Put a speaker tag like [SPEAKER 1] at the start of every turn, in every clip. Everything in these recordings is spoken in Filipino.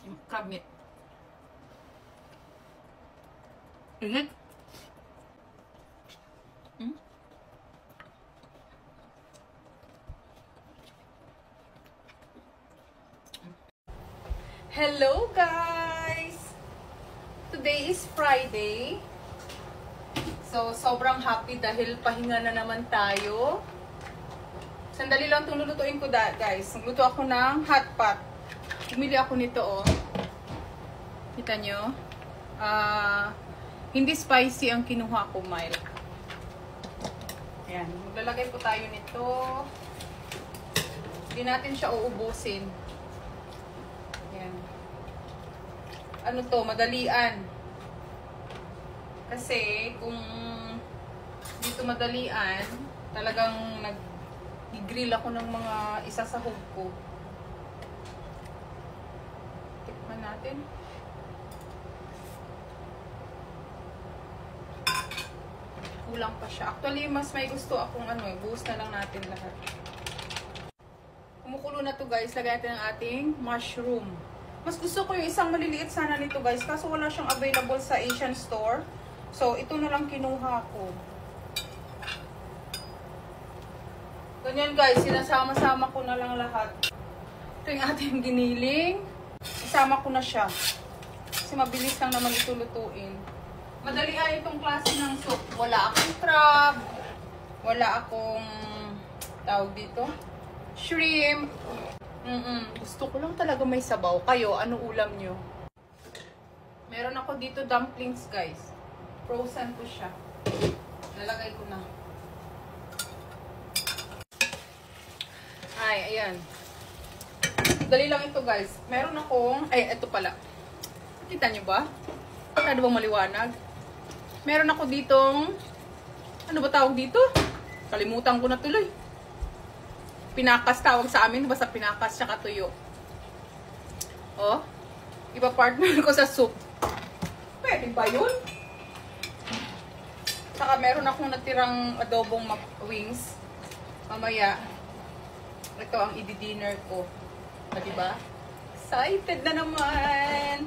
[SPEAKER 1] Yung crab meat. Init. Hello guys! Today is Friday. So, sobrang happy dahil pahinga na naman tayo. Sandali lang itong lulutuin ko guys. Nagluto ako ng hot pot. Bumili ako nito oh. Kita nyo? Hindi spicy ang kinuha ko, mild. Ayan. Maglalagay po tayo nito. Hindi natin siya uubusin. Ayan. Ano to? Madalian. Kasi kung dito madalian, talagang nag-grill ako ng mga isasahog ko. Tikman natin. Kulang pa siya. Actually, mas may gusto akong buhos na lang natin lahat. Kumukulo na to guys. Lagay natin ang ating mushroom. Mas gusto ko yung isang maliliit sana nito guys. Kaso wala siyang available sa Asian store. So, ito na lang kinuha ko. Ganyan guys. Sinasama-sama ko na lang lahat. Ito yung ating giniling. Isama ko na siya. Kasi mabilis lang naman ito lutuin. Madali ay itong klase ng soup. Wala akong crab. Wala akong tawag dito. Shrimp. Gusto ko lang talaga may sabaw. Kayo, ano ulam nyo? Meron ako dito dumplings, guys. Frozen ko siya. Lalagay ko na. Ay, ayan. Dali lang ito, guys. Meron akong... Ay, ito pala. Kita nyo ba? Ano bang maliwanag? Meron ako ditong... Ano ba tawag dito? Kalimutan ko na tuloy. Pinakas tawag sa amin. Basta pinakas tsaka tuyo. Oh. Ipa-partner ko sa soup. Pwede ba yun? Saka meron akong natirang adobong wings. Mamaya. Ito ang i-dinner ko. Diba? Excited na naman!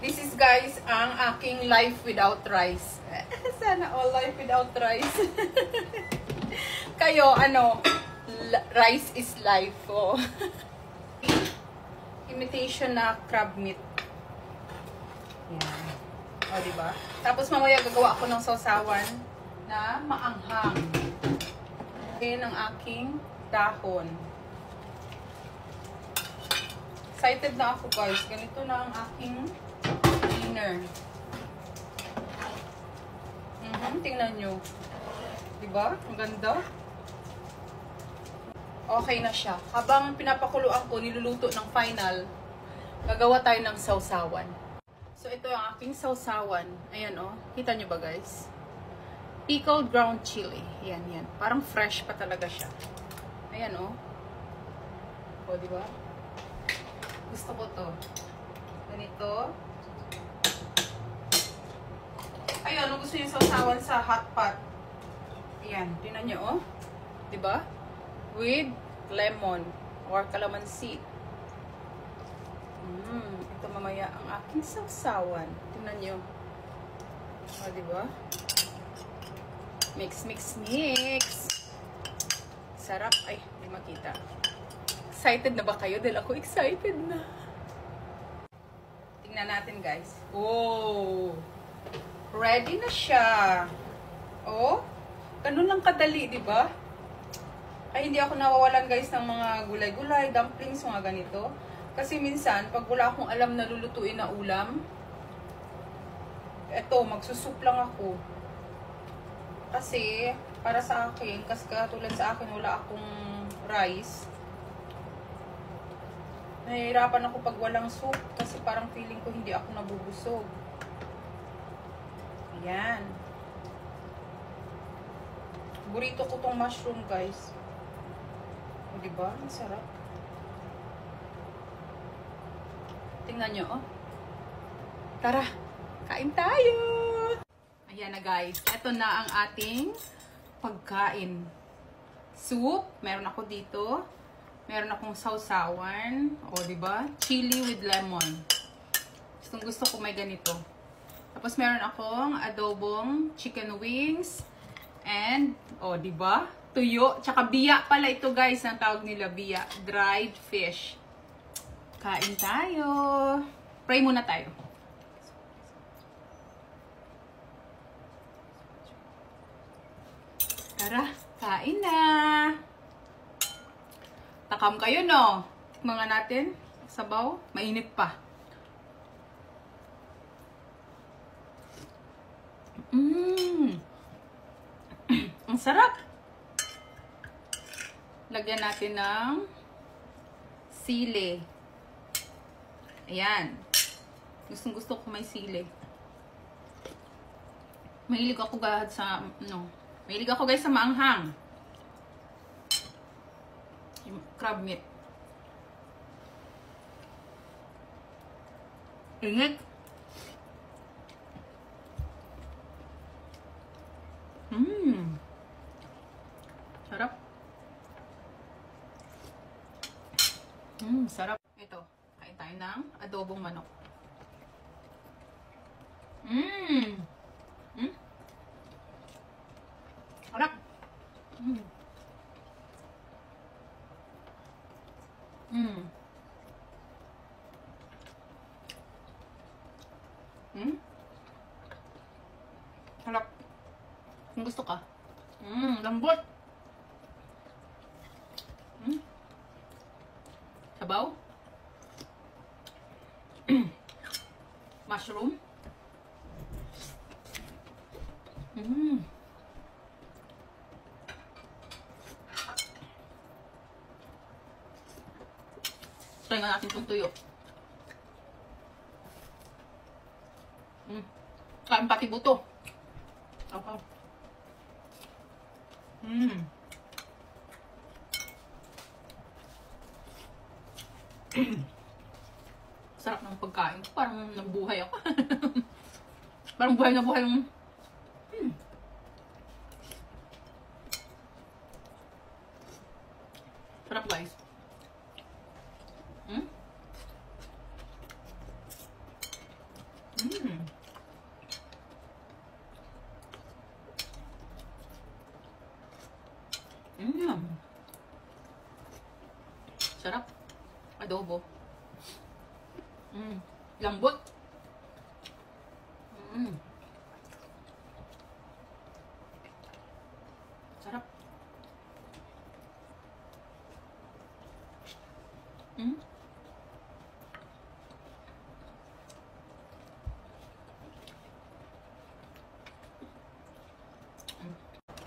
[SPEAKER 1] This is guys ang aking life without rice. Sana all life without rice. Kayo, rice is life. Oh. Imitation na crab meat. Yan. O, diba? Tapos mamaya gagawa ako ng sausawan na maanghang. Yan ang aking dahon. Excited na ako guys. Ganito na ang aking dinner. Tingnan nyo. Diba? Ang ganda. Okay na siya. Habang pinapakuluan ko, niluluto ng final, gagawa tayo ng sausawan. So, ito ang aking sausawan. Ayan, oh. Kita nyo ba, guys? Pickled ground chili. Yan, yan. Parang fresh pa talaga siya. Ayan, oh. O, diba? Gusto ko to. Ganito. Ayun, ano gusto niyo sausawan sa hot pot? Ayan, tingnan nyo, oh. Diba? With lemon or calamansi. Ito mamaya ang aking sausawan. Tingnan nyo. O, diba? Mix, mix, mix. Sarap. Ay, hindi makita. Excited na ba kayo? Dahil ako excited na. Tingnan natin, guys. Oh! Ready na siya. Oh, ganun lang kadali, di ba? Ay, hindi ako nawawalan, guys, ng mga gulay-gulay, dumplings, mga ganito. Kasi minsan, pag wala akong alam na lulutuin na ulam, eto, magsusup lang ako. Kasi, para sa akin, kasi katulad sa akin, wala akong rice. Nahihirapan ako pag walang soup kasi parang feeling ko hindi ako nabubusog. Ayan. Burrito ko tong mushroom, guys. O, diba? Ang sarap. Tingnan nyo, oh. Tara, kain tayo! Ayan na, guys. Ito na ang ating pagkain. Soup. Meron ako dito. Meron akong sausawan. O, diba? Chili with lemon. Gusto ko may ganito. Tapos meron akong adobong chicken wings. And, o, diba? Tuyo. Tsaka biya pala ito, guys. Ang tawag nila biya. Dried fish. Kain tayo. Pray muna tayo. Tara, kain na. Takam kayo, no? Mga natin, sabaw, mainit pa. Ang sarap. Lagyan natin ng sili. Ayan. Gustong gusto ko may sili. Mahilig ako guys sa, mahilig ako guys sa maanghang. Yung crab meat. Init. Sarap. Sarap. Ito, kain tayo ng adobong manok. Sarap. Sarap. Kung gusto ka. Lambot. Sabaw. Mushroom. Try nga natin itong tuyo. Kain pati buto. Okay. Sarap ng pagkain. Parang nabuhay ako. Parang buhay na buhay yung... Sarap guys. Sarap. Adobo. Lambot. Sarap.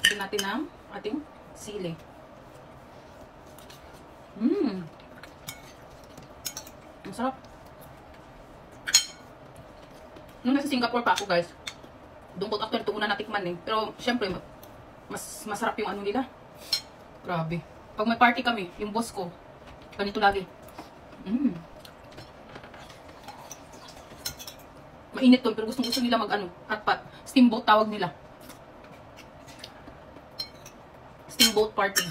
[SPEAKER 1] Lagyan natin ang ating sili. Ang sarap. Nung nasa Singapore pa ako guys, doon ko after ito una natikman eh. Pero syempre, mas masarap yung ano nila. Grabe. Pag may party kami, yung boss ko, ganito lagi. Mainit to, pero gusto nila mag hot pot. Steamboat tawag nila. Steamboat party.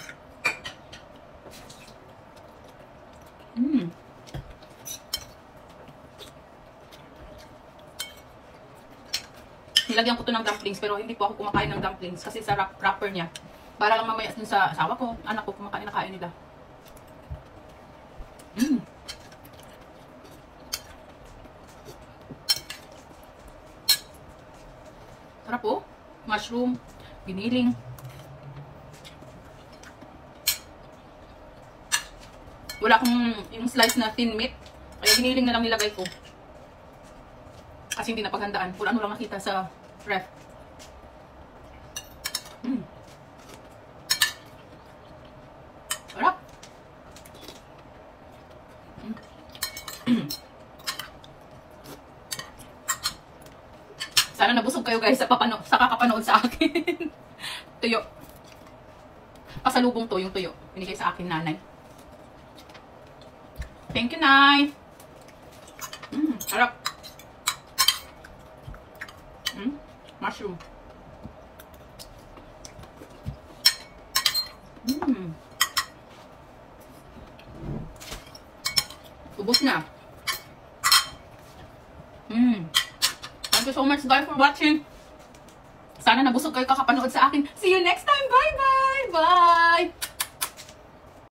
[SPEAKER 1] Nilagyan ko to ng dumplings, pero hindi po ako kumakain ng dumplings kasi sa wrapper niya. Para lang mamaya dun sa asawa ko, anak ko, kumakain na kain nila. Sarap po. Mushroom, giniling. Wala akong yung slice na thin meat, kaya giniling na lang nilagay ko. Kasi hindi napaghandaan. Kung ano lang nakita sa ref. Sarap. Sana nabusog kayo guys sa kakapanood sa akin. Tuyo. Pasalubong to yung tuyo. Binigay sa akin nanay. Thank you, Nay. Sarap. Mushroom. Ubus na. Thank you so much guys for watching. Sana nabusog kayo kakapanood sa akin. See you next time. Bye-bye! Bye!